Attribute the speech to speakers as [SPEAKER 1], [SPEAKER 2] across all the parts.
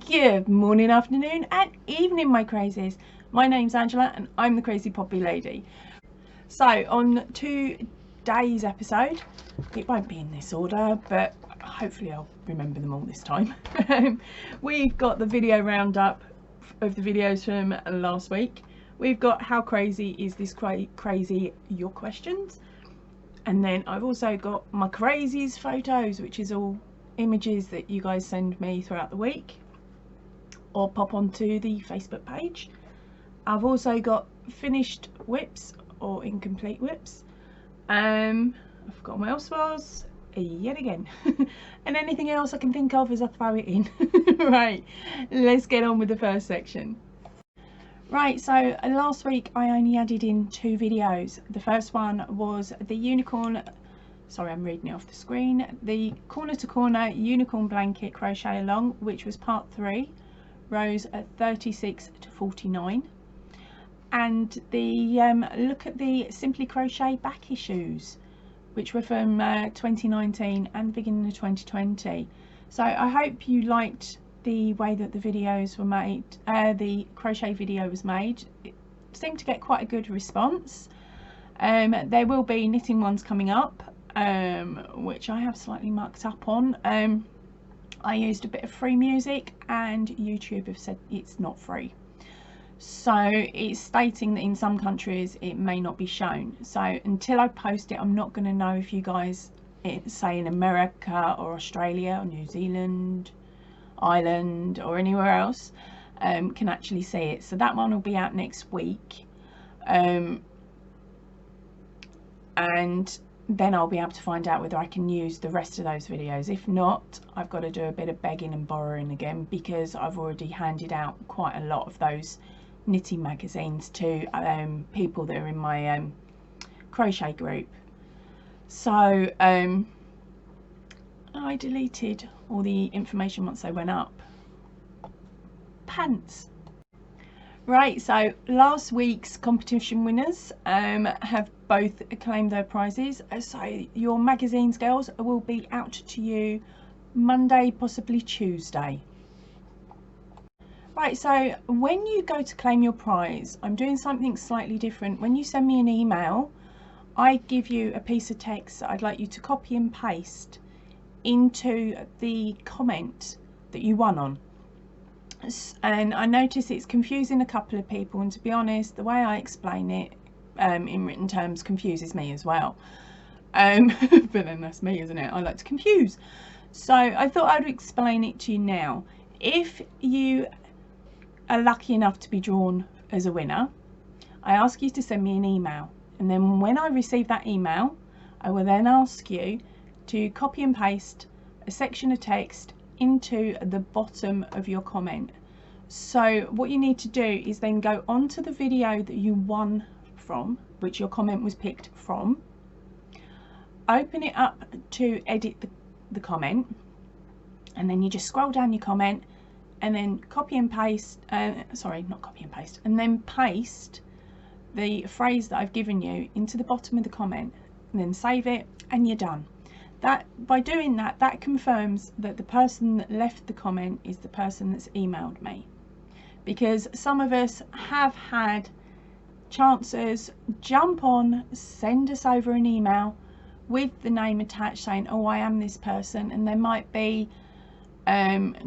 [SPEAKER 1] Good morning, afternoon and evening, my crazies. My name's Angela and I'm the Crazy Poppy Lady. So on today's episode, it won't be in this order, but hopefully I'll remember them all this time. We've got the video roundup of the videos from last week. We've got how crazy is this crazy, your questions. And then I've also got my crazies photos, which is all images that you guys send me throughout the week or pop onto the Facebook page. I've also got finished whips or incomplete whips. I've got what else was yet again and anything else I can think of as I throw it in. Right, let's get on with the first section. Right, so last week I only added in 2 videos. The first one was the unicorn, sorry I'm reading it off the screen, the corner to corner unicorn blanket crochet along, which was part 3, rows 36 to 49, and the look at the Simply Crochet back issues, which were from 2019 and the beginning of 2020. So I hope you liked the way that the videos were made. The crochet video was made. It seemed to get quite a good response. There will be knitting ones coming up, which I have slightly mucked up on. I used a bit of free music and YouTube have said it's not free, so it's stating that in some countries it may not be shown. So until I post it, I'm not going to know if you guys, say in America or Australia or New Zealand, Ireland or anywhere else, can actually see it. So that one will be out next week, and then I'll be able to find out whether I can use the rest of those videos. If not, I've got to do a bit of begging and borrowing again, because I've already handed out quite a lot of those knitting magazines to people that are in my crochet group. So I deleted all the information once they went up. Pants. Right, so last week's competition winners have both claimed their prizes. So your magazines, girls, will be out to you Monday, possibly Tuesday. Right, so when you go to claim your prize, I'm doing something slightly different. When you send me an email, I give you a piece of text that I'd like you to copy and paste into the comment that you won on. And I notice it's confusing a couple of people, and to be honest, the way I explain it in written terms confuses me as well. But then that's me, isn't it? I like to confuse. So I thought I'd explain it to you now. If you are lucky enough to be drawn as a winner, I ask you to send me an email, and then when I receive that email, I will then ask you to copy and paste a section of text into the bottom of your comment. So what you need to do is then go onto the video that you won from, which your comment was picked from, open it up to edit the comment, and then you just scroll down your comment and then copy and paste, sorry, not copy and paste, and then paste the phrase that I've given you into the bottom of the comment, and then save it, and you're done. That, by doing that, that confirms that the person that left the comment is the person that's emailed me, because some of us have had chancers jump on, send us over an email with the name attached saying, oh, I am this person, and there might be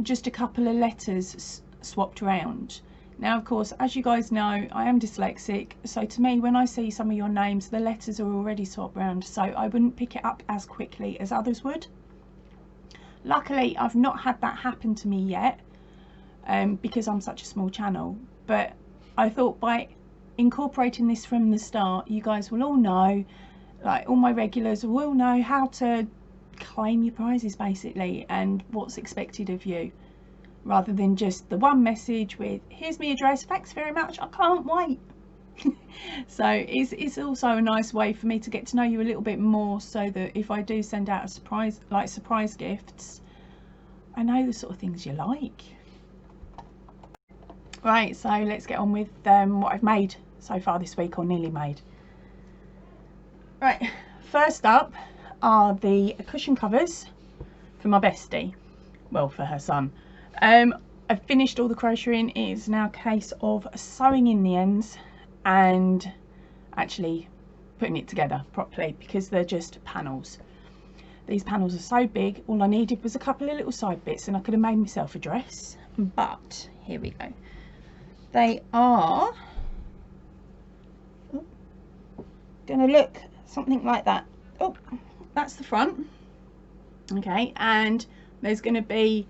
[SPEAKER 1] just a couple of letters swapped around. Now, of course, as you guys know, I am dyslexic, so to me, when I see some of your names, the letters are already swapped around, so I wouldn't pick it up as quickly as others would. Luckily, I've not had that happen to me yet, because I'm such a small channel, but I thought by incorporating this from the start, you guys will all know, like all my regulars will know how to claim your prizes basically, and what's expected of you, rather than just the one message with here's my address, thanks very much, I can't wait. So it's also a nice way for me to get to know you a little bit more, so that if I do send out a surprise, like surprise gifts, I know the sort of things you like. Right, so let's get on with what I've made so far this week, or nearly made. Right, first up are the cushion covers for my bestie, well, for her son. I've finished all the crocheting. It is now a case of sewing in the ends and actually putting it together properly, because they're just panels. These panels are so big, all I needed was a couple of little side bits and I could have made myself a dress. But here we go. They are going to look something like that. Oh, that's the front. Okay, and there's going to be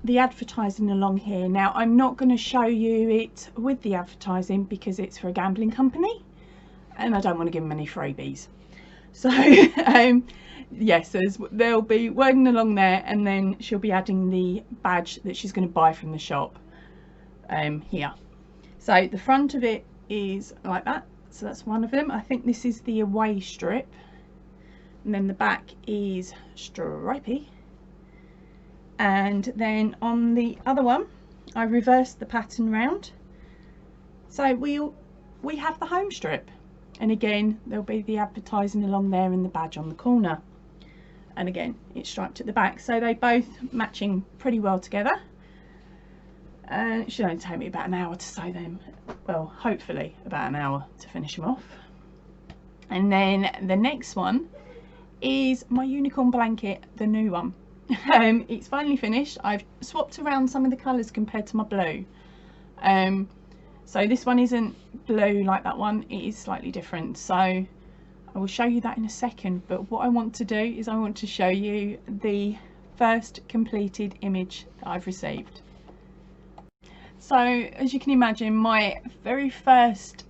[SPEAKER 1] the advertising along here. Now I'm not going to show you it with the advertising because it's for a gambling company and I don't want to give them any freebies. So yes, there'll be wording along there, and then she'll be adding the badge that she's going to buy from the shop here. So the front of it is like that, so that's one of them. I think this is the away strip, and then the back is stripy. And then on the other one I reversed the pattern round, so we have the home strip, and again there'll be the advertising along there and the badge on the corner, and again it's striped at the back, so they both matching pretty well together. And it should only take me about an hour to sew them, well, hopefully about an hour to finish them off. And then the next one is my unicorn blanket, the new one. It's finally finished. I've swapped around some of the colours compared to my blue. So this one isn't blue like that one, it is slightly different, so I will show you that in a second. But what I want to do is I want to show you the first completed image that I've received. So as you can imagine, my very first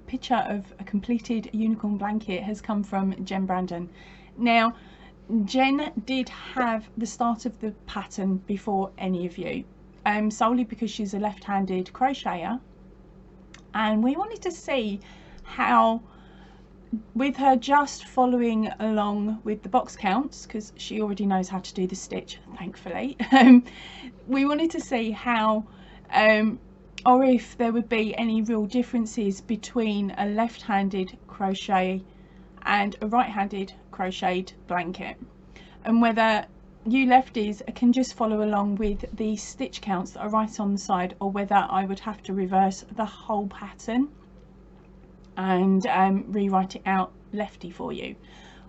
[SPEAKER 1] picture of a completed unicorn blanket has come from Jen Brandon. Now Jen did have the start of the pattern before any of you, solely because she's a left-handed crocheter, and we wanted to see how, with her just following along with the box counts, because she already knows how to do the stitch, thankfully, we wanted to see how or if there would be any real differences between a left-handed crochet and a right-handed crocheted blanket, and whether you lefties can just follow along with the stitch counts that are right on the side, or whether I would have to reverse the whole pattern and rewrite it out lefty for you.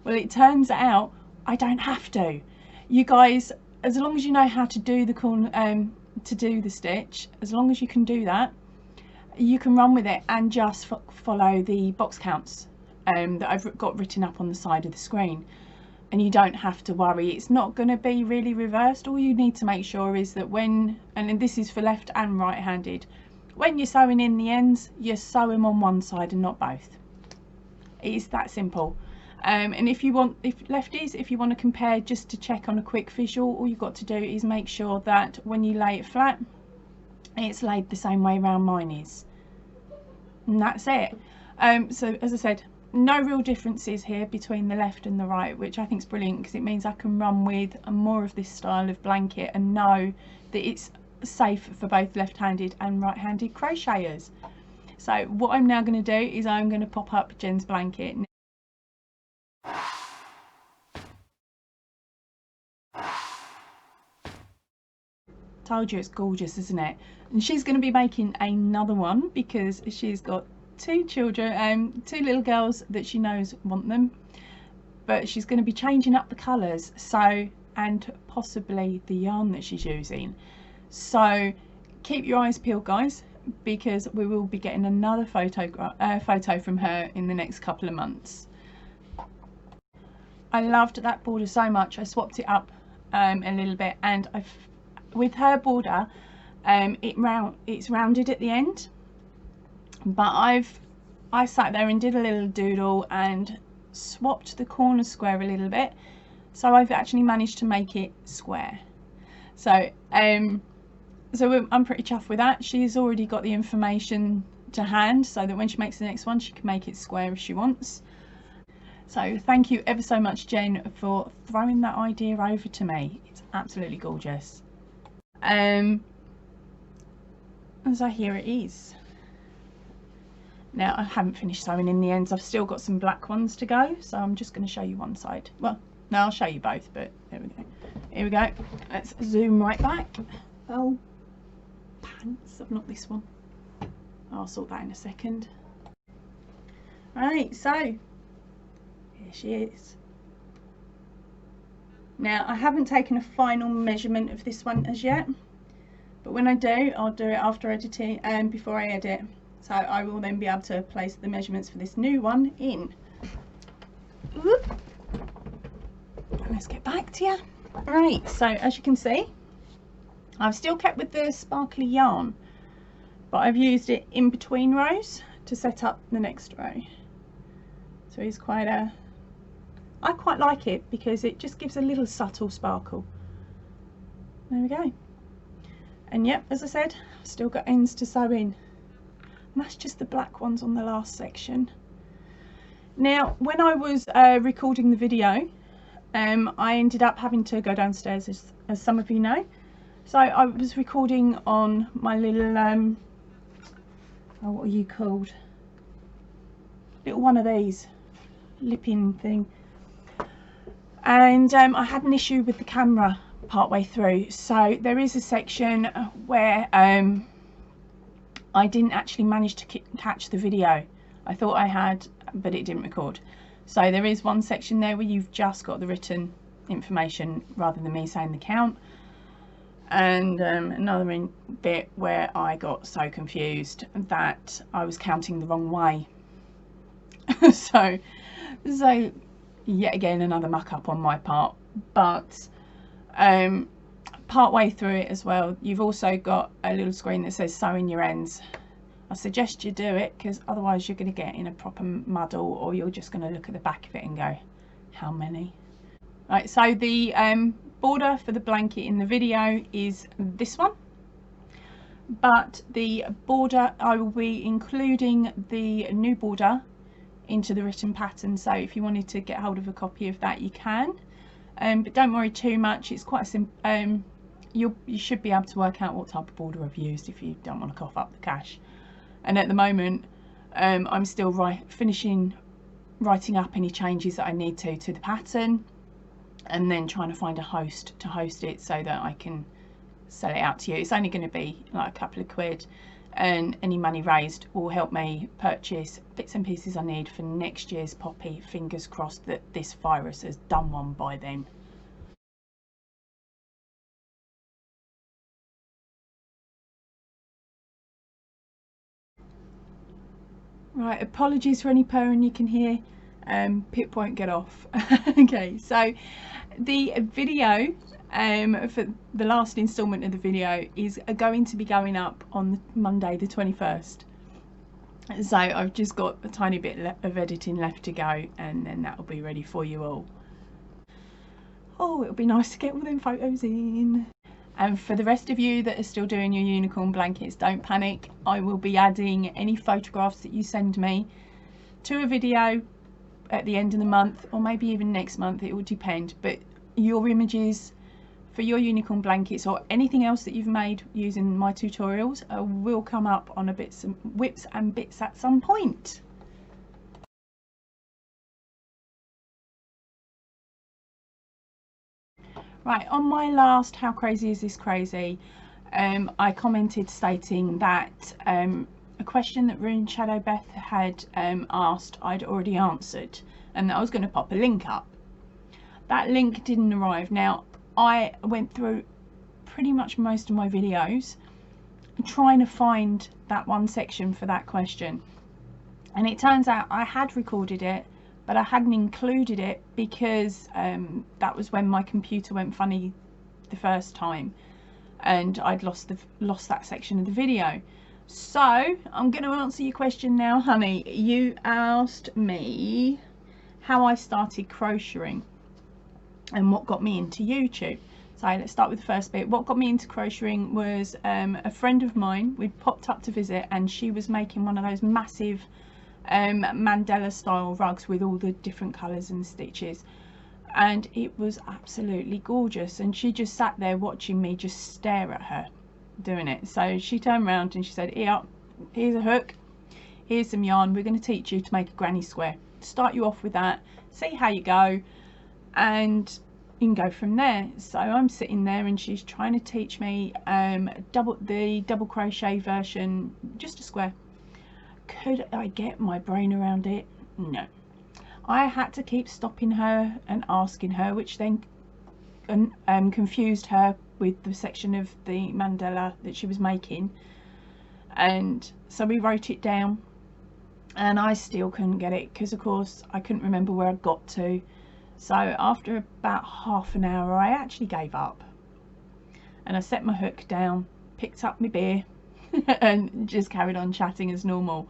[SPEAKER 1] Well, it turns out I don't have to. You guys, as long as you know how to do the stitch, as long as you can do that, you can run with it and just follow the box counts that I've got written up on the side of the screen, and you don't have to worry. It's not going to be really reversed. All you need to make sure is that when, and this is for left and right handed, when you're sewing in the ends, you sew them on one side and not both. It's that simple. And if lefties, if you want to compare just to check on a quick visual, all you've got to do is make sure that when you lay it flat, it's laid the same way around mine is, and that's it. So as I said, no real differences here between the left and the right, which I think is brilliant, because it means I can run with more of this style of blanket and know that it's safe for both left-handed and right-handed crocheters. So what I'm now going to do is I'm going to pop up Jen's blanket. Told you it's gorgeous, isn't it? And she's going to be making another one because she's got two children, two little girls that she knows want them, but she's going to be changing up the colours, so, and possibly the yarn that she's using. So keep your eyes peeled, guys, because we will be getting another photo from her in the next couple of months. I loved that border so much, I swapped it up a little bit, and with her border, it's rounded at the end, but I sat there and did a little doodle and swapped the corner square a little bit, so I've actually managed to make it square. So I'm pretty chuffed with that. She's already got the information to hand, so that when she makes the next one, she can make it square if she wants. So thank you ever so much, Jen, for throwing that idea over to me. It's absolutely gorgeous. So here it is. Now I haven't finished sewing in the ends. I've still got some black ones to go, so I'm just going to show you one side. Well, no, I'll show you both, but there we go. Here we go. Let's zoom right back. Oh, pants, not this one. I'll sort that in a second. Right, so here she is. Now I haven't taken a final measurement of this one as yet, but when I do, I'll do it after editing and before I edit, so I will then be able to place the measurements for this new one in. Let's get back to you. Right, so as you can see, I've still kept with the sparkly yarn, but I've used it in between rows to set up the next row. So it's quite a, I quite like it because it just gives a little subtle sparkle. There we go. And yep, as I said, I've still got ends to sew in. And that's just the black ones on the last section. Now, when I was recording the video, I ended up having to go downstairs, as some of you know. So I was recording on my little, oh, what are you called? Little one of these, lipping thing. And I had an issue with the camera partway through. So there is a section where I didn't actually manage to catch the video. I thought I had, but it didn't record. So there is one section there where you've just got the written information rather than me saying the count. And another bit where I got so confused that I was counting the wrong way. so yet again, another muck up on my part. But part way through it as well, you've also got a little screen that says sew in your ends. I suggest you do it, because otherwise you're going to get in a proper muddle, or you're just going to look at the back of it and go, how many? Right, so the border for the blanket in the video is this one, but the border, I will be including the new border into the written pattern, so if you wanted to get hold of a copy of that, you can. But don't worry too much, it's quite simple. You should be able to work out what type of border I've used if you don't want to cough up the cash. And at the moment, I'm still finishing writing up any changes that I need to the pattern, and then trying to find a host to host it so that I can sell it out to you. It's only going to be like a couple of quid, and any money raised will help me purchase bits and pieces I need for next year's poppy. Fingers crossed that this virus has done one by then. Right, apologies for any purring you can hear. Pip won't get off. Okay, so the video for the last instalment of the video is going to be going up on Monday the 21st. So I've just got a tiny bit of editing left to go, and then that will be ready for you all. Oh, it'll be nice to get all them photos in. And for the rest of you that are still doing your unicorn blankets, don't panic. I will be adding any photographs that you send me to a video at the end of the month, or maybe even next month, it will depend. But your images for your unicorn blankets or anything else that you've made using my tutorials will come up on a whips and bits at some point. Right, on my last How Crazy Is This Crazy, I commented stating that a question that Rune Shadow Beth had asked I'd already answered, and that I was going to pop a link up. That link didn't arrive. Now, I went through pretty much most of my videos trying to find that one section for that question, and it turns out I had recorded it, but I hadn't included it because that was when my computer went funny the first time, and I'd lost that section of the video. So I'm going to answer your question now, honey. You asked me how I started crocheting and what got me into YouTube. So let's start with the first bit. What got me into crocheting was a friend of mine. We'd popped up to visit, and she was making one of those massive Mandela style rugs with all the different colours and stitches, and it was absolutely gorgeous. And she just sat there watching me just stare at her doing it. So she turned around and she said, "Here, here's a hook, here's some yarn, we're going to teach you to make a granny square. Start you off with that, see how you go." And you can go from there. So I'm sitting there and she's trying to teach me the double crochet version, just a square. Could I get my brain around it? No. I had to keep stopping her and asking her, which then confused her with the section of the mandala that she was making. And so we wrote it down, and I still couldn't get it because of course I couldn't remember where I got to. So after about half an hour I actually gave up, and I set my hook down, picked up my beer and just carried on chatting as normal.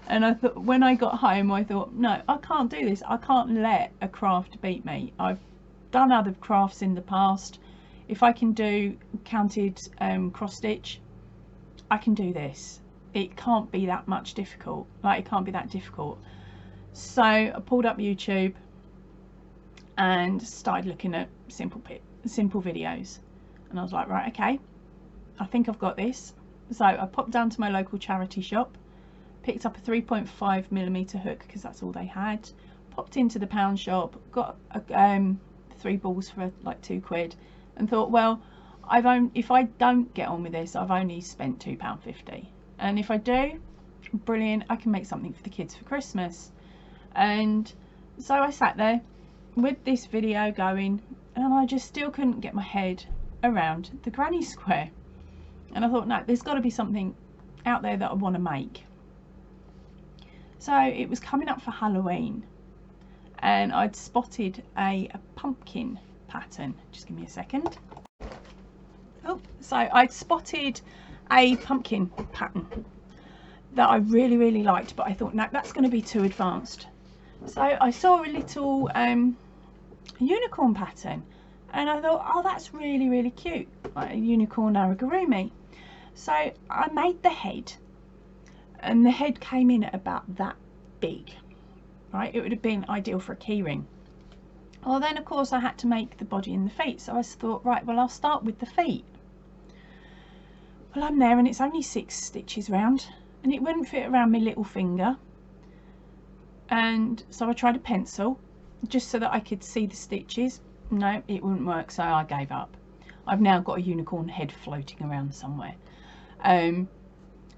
[SPEAKER 1] And I thought, when I got home, I thought, no, I can't do this. I can't let a craft beat me. I've done other crafts in the past. If I can do counted cross stitch, I can do this. It can't be that much difficult. Like, it can't be that difficult. So I pulled up YouTube and started looking at simple videos. And I was like, right, okay, I think I've got this. So I popped down to my local charity shop, picked up a 3.5mm hook because that's all they had, popped into the pound shop, got 3 balls for like £2, and thought, well, if I don't get on with this, I've only spent £2.50, and if I do, brilliant, I can make something for the kids for Christmas. And so I sat there with this video going, and I just still couldn't get my head around the granny square. And I thought, no, there's got to be something out there that I want to make. So it was coming up for Halloween, and I'd spotted a pumpkin pattern. Just give me a second. Oh, so I'd spotted a pumpkin pattern that I really liked, but I thought, no, that's going to be too advanced. So I saw a little unicorn pattern, and I thought, oh, that's really cute, like a unicorn origami. So I made the head, and the head came in at about that big, right? It would have been ideal for a keyring. Well, then of course I had to make the body and the feet, so I thought, right, well, I'll start with the feet. Well, I'm there and it's only 6 stitches round, and it wouldn't fit around my little finger, and so I tried a pencil just so that I could see the stitches. No, it wouldn't work, so I gave up. I've now got a unicorn head floating around somewhere.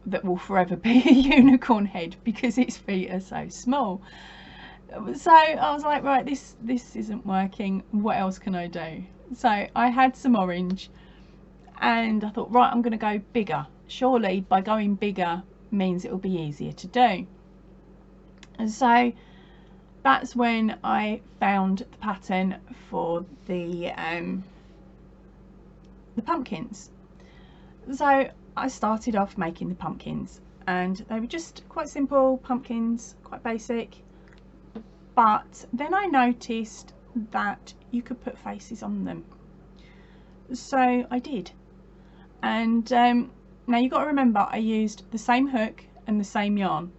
[SPEAKER 1] That will forever be a unicorn head because its feet are so small. So I was like, right, this isn't working. What else can I do? So I had some orange, and I thought, right, I'm going to go bigger. Surely by going bigger means it will be easier to do. And so that's when I found the pattern for the pumpkins. So I started off making the pumpkins, and they were just quite simple pumpkins, quite basic, but then I noticed that you could put faces on them, so I did. And now you've got to remember, I used the same hook and the same yarn,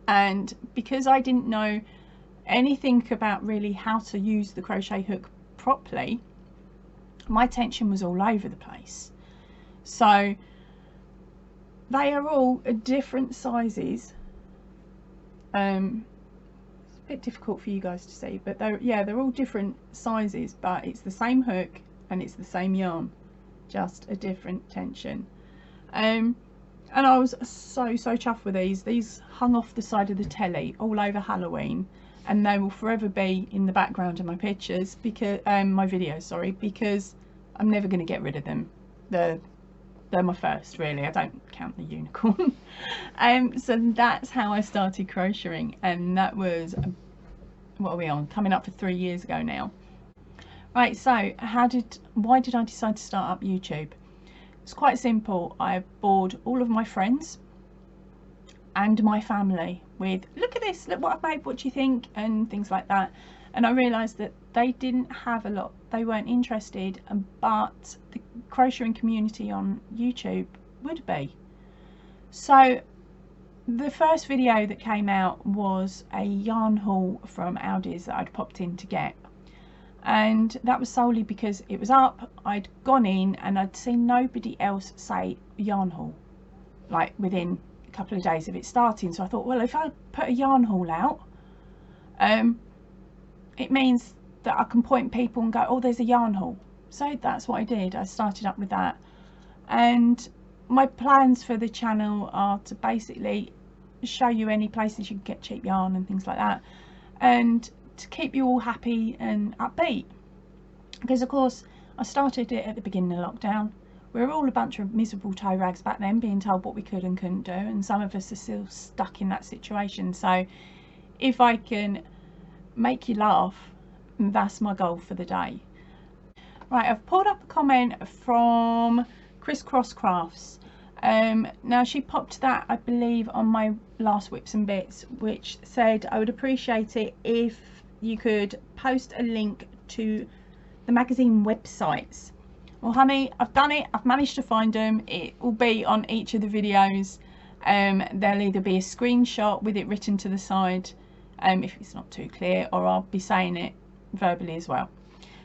[SPEAKER 1] and because I didn't know anything about really how to use the crochet hook properly, my tension was all over the place. So they are all different sizes. It's a bit difficult for you guys to see, but they're all different sizes, but it's the same hook and it's the same yarn, just a different tension. And I was so chuffed with these. These hung off the side of the telly all over Halloween, and they will forever be in the background of my pictures, because my videos, sorry, because I'm never going to get rid of them. They're my first, really. I don't count the unicorn. So that's how I started crocheting, and that was, what are we on, coming up for 3 years ago now. Right, so why did I decide to start up YouTube? It's quite simple. I bored all of my friends and my family with, look at this, look what I've made, what do you think, and things like that. And I realised that they didn't have a lot, they weren't interested, but the crocheting community on YouTube would be. So the first video that came out was a yarn haul from Aldi's that I'd popped in to get, and that was solely because it was up, I'd gone in and I'd seen nobody else say yarn haul like within a couple of days of it starting. So I thought, well, if I put a yarn haul out, it means that I can point people and go, oh, there's a yarn haul. So that's what I did. I started up with that, and my plans for the channel are to basically show you any places you can get cheap yarn and things like that, and to keep you all happy and upbeat, because of course I started it at the beginning of lockdown. We were all a bunch of miserable toe rags back then, being told what we could and couldn't do, and some of us are still stuck in that situation. So if I can make you laugh, that's my goal for the day. Right, I've pulled up a comment from Crisscross Crafts. Now she popped that, I believe, on my last Whips and Bits, which said, I would appreciate it if you could post a link to the magazine websites. Well, honey, I've done it. I've managed to find them. It will be on each of the videos. There'll either be a screenshot with it written to the side, if it's not too clear, or I'll be saying it verbally as well.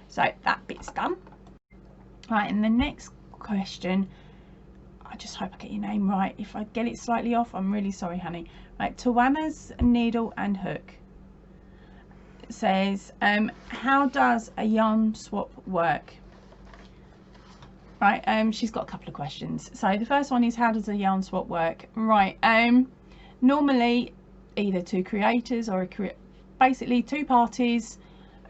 [SPEAKER 1] So that bit's done. Right, and the next question, I just hope I get your name right. If I get it slightly off, I'm really sorry, honey. Right, Tawanna's Needle and Hook says, how does a yarn swap work? Right, she's got a couple of questions. So the first one is, how does a yarn swap work? Right, normally either two creators or basically two parties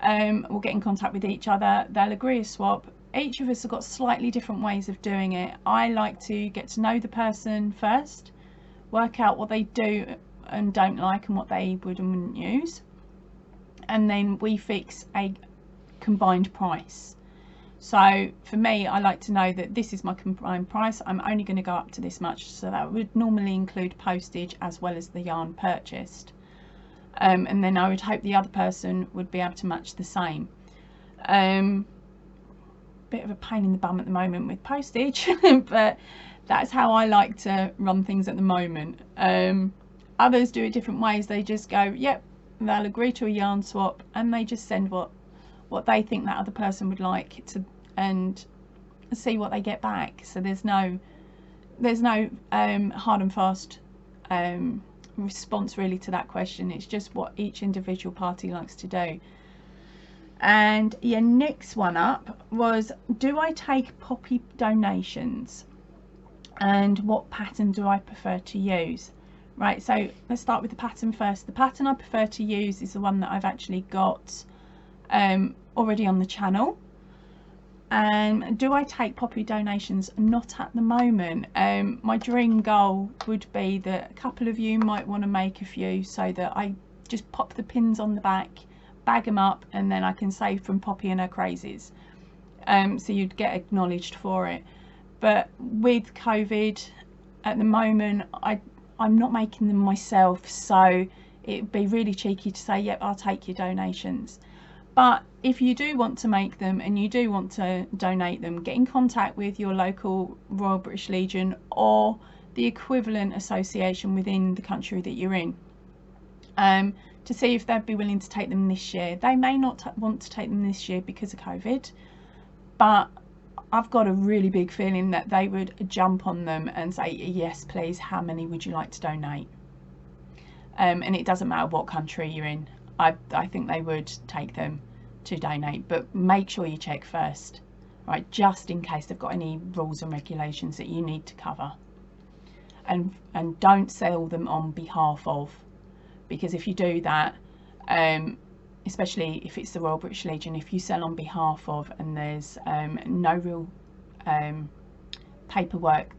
[SPEAKER 1] will get in contact with each other. They'll agree a swap. Each of us have got slightly different ways of doing it. I like to get to know the person first, work out what they do and don't like and what they would and wouldn't use, and then we fix a combined price. So for me, I like to know that this is my combined price. I'm only going to go up to this much, so that would normally include postage as well as the yarn purchased, and then I would hope the other person would be able to match the same. Bit of a pain in the bum at the moment with postage, but that's how I like to run things at the moment. Others do it different ways. They just go, yep, they'll agree to a yarn swap, and they just send what they think that other person would like to, and see what they get back. So there's no hard and fast response really to that question. It's just what each individual party likes to do. And your next one up was, do I take poppy donations, and what pattern do I prefer to use? Right, so let's start with the pattern first. The pattern I prefer to use is the one that I've actually got already on the channel. And do I take poppy donations? Not at the moment. My dream goal would be that a couple of you might want to make a few, so that I just pop the pins on the back, bag them up, and then I can save from Poppy and her crazies. So you'd get acknowledged for it. But with COVID at the moment, I'm not making them myself, so it'd be really cheeky to say, yep, I'll take your donations. But if you do want to make them and you do want to donate them, get in contact with your local Royal British Legion or the equivalent association within the country that you're in, to see if they'd be willing to take them this year. They may not want to take them this year because of COVID, but I've got a really big feeling that they would jump on them and say, yes please, how many would you like to donate? And it doesn't matter what country you're in, I think they would take them to donate. But make sure you check first, right, just in case they've got any rules and regulations that you need to cover. And don't sell them on behalf of, because if you do that, especially if it's the Royal British Legion, if you sell on behalf of and there's no real paperwork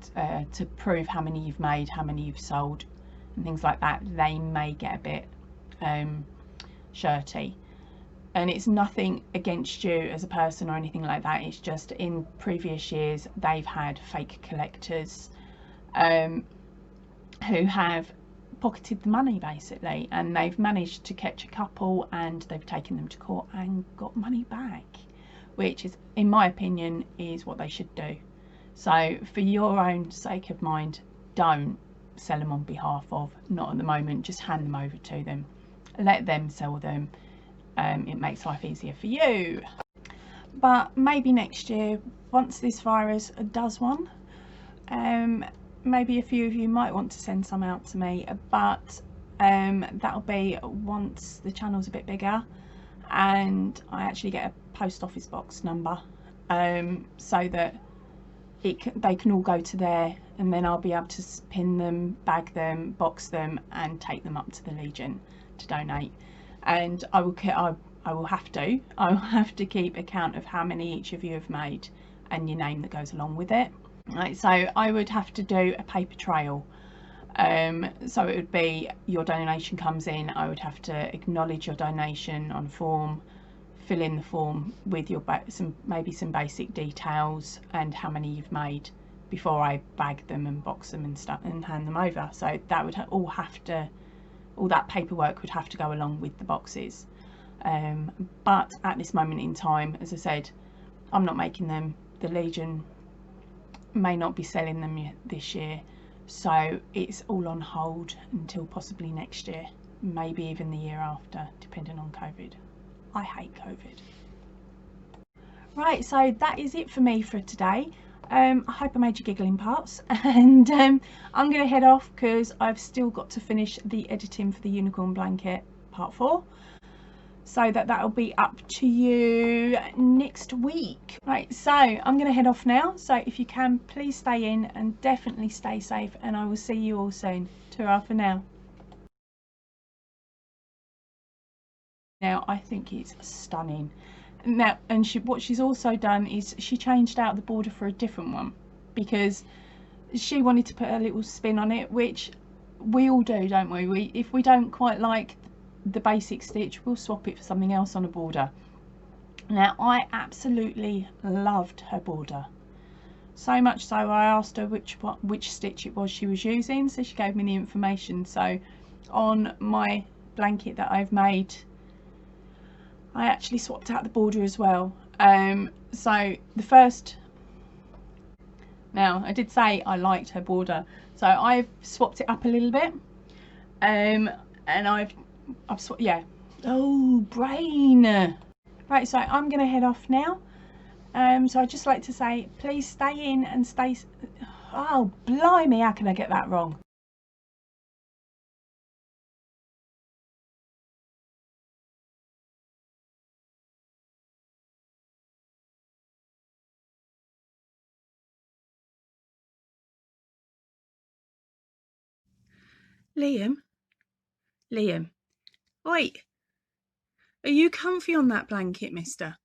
[SPEAKER 1] to prove how many you've made, how many you've sold and things like that, they may get a bit shirty. And it's nothing against you as a person or anything like that, it's just in previous years they've had fake collectors who have pocketed the money basically, and they've managed to catch a couple and they've taken them to court and got money back, which is, in my opinion, is what they should do. So for your own sake of mind, don't sell them on behalf of, not at the moment, just hand them over to them, let them sell them. It makes life easier for you. But maybe next year, once this virus does one, maybe a few of you might want to send some out to me, but that'll be once the channel's a bit bigger and I actually get a post office box number, so that they can all go to there, and then I'll be able to pin them, bag them, box them, and take them up to the Legion to donate. And I will have to keep account of how many each of you have made and your name that goes along with it. Right, so I would have to do a paper trail. So it would be, your donation comes in, I would have to acknowledge your donation on a form, fill in the form with your maybe some basic details and how many you've made before I bag them and box them and stuff and hand them over. So that would all that paperwork would have to go along with the boxes. But at this moment in time, as I said, I'm not making them. The Legion may not be selling them this year, so it's all on hold until possibly next year, maybe even the year after, depending on COVID. I hate COVID. Right, so that is it for me for today. I hope I made you giggle in parts, and I'm going to head off because I've still got to finish the editing for the unicorn blanket part 4, so that'll be up to you next week. Right, so I'm going to head off now, so if you can, please stay in and definitely stay safe, and I will see you all soon. Ta-ra for now. Now I think it's stunning. Now, and what she's also done is she changed out the border for a different one because she wanted to put a little spin on it, which we all do, don't we? If we don't quite like the basic stitch, we'll swap it for something else on a border. Now I absolutely loved her border, so much so I asked her which stitch it was she was using, so she gave me the information. So on my blanket that I've made, I actually swapped out the border as well. So the first, now I did say I liked her border, so I've swapped it up a little bit, and I've swapped, yeah, oh brain. Right, so I'm gonna head off now. So I'd just like to say, please stay in and stay, oh blimey, how can I get that wrong? Liam, oi, are you comfy on that blanket, mister?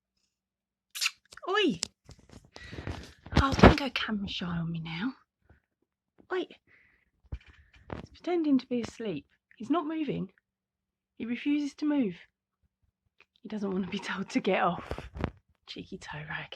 [SPEAKER 1] Oi! Oh, don't go camera shy on me now. Wait. He's pretending to be asleep. He's not moving. He refuses to move. He doesn't want to be told to get off. Cheeky toe rag.